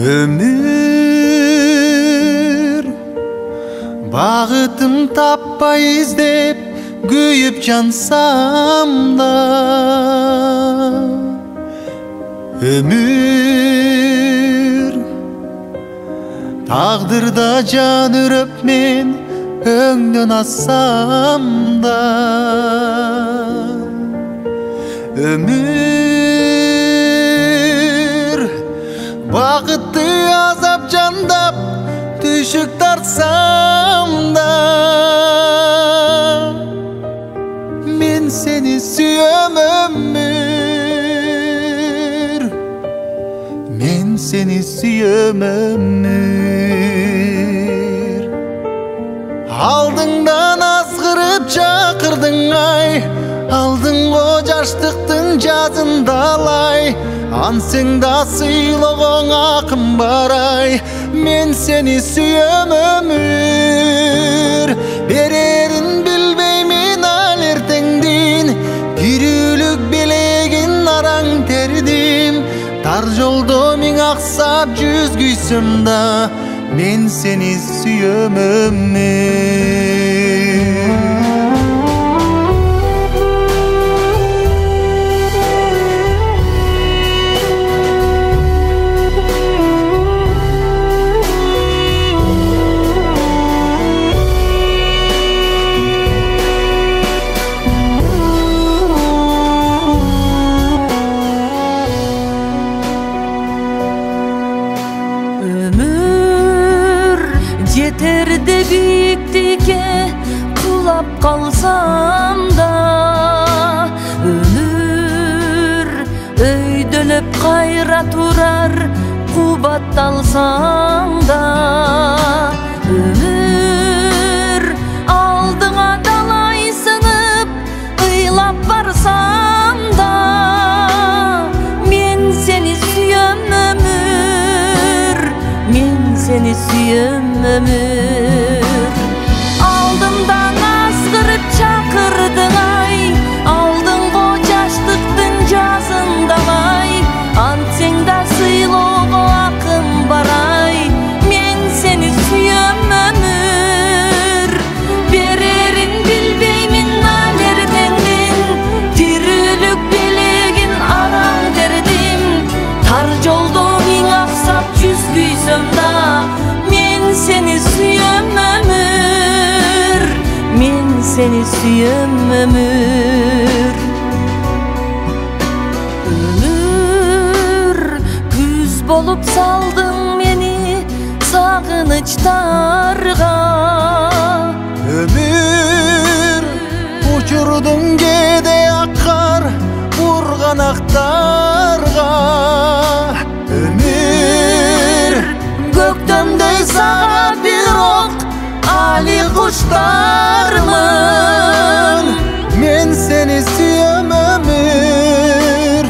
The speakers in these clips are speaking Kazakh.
Ömür bağıtım tappay izlep köyüp jansam da, ömür taqdırda can ürüp men öңdөн assam da, ömür baqıtты azap jandap түшүк тартсам да, men seni sүйөm ömür, men seni sүйөm ömür. Алдыңдан азгырып чакырдың ай, алдыңго жаштыктын жазындалай, ансың да сыйлогоң акым барай, men seni sүйөм ömür. Берерин билбеймин ал эртеңдин, тирүүлүк белегин араң тердим, тар жолдо миң аксап жүз күйсөм да, men seni sүйөm ömür. Жетерде биіктікке құлап қалсам да, өмір өйдөлөп қайра турар қубатталсаң да, өмір алдыңа далай сынып ыйлап барсам да, мен сені сүйөм өмір, мен seni sүйөm ömür. Алдымдан азгырып чакырдың ай, алдыңго жаштыктын жазындалай, антсең да сыйлоого акым барай, мен seni sүйөм ömür. Берерин билбеймин ал эртеңдин, тирүүлүк белегин араң дердим, тар жолдо миң аксап жүз күйсөм да, seni sүйөm ömür, men seni sүйөm ömür. Ömür күз болуп салдың мени сагынычтарга, Ömür учурдуң кээде аккар бурганактарга, ömür көктөмдөй сага бир ок али куштармын, мен seni sүйөm ömür,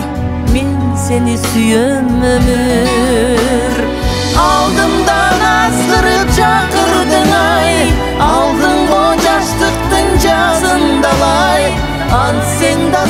мен seni sүйөм ömür. Алдымдан азгырып чакырдың ай, алдыңго жаштыктын жазындалай, антсең да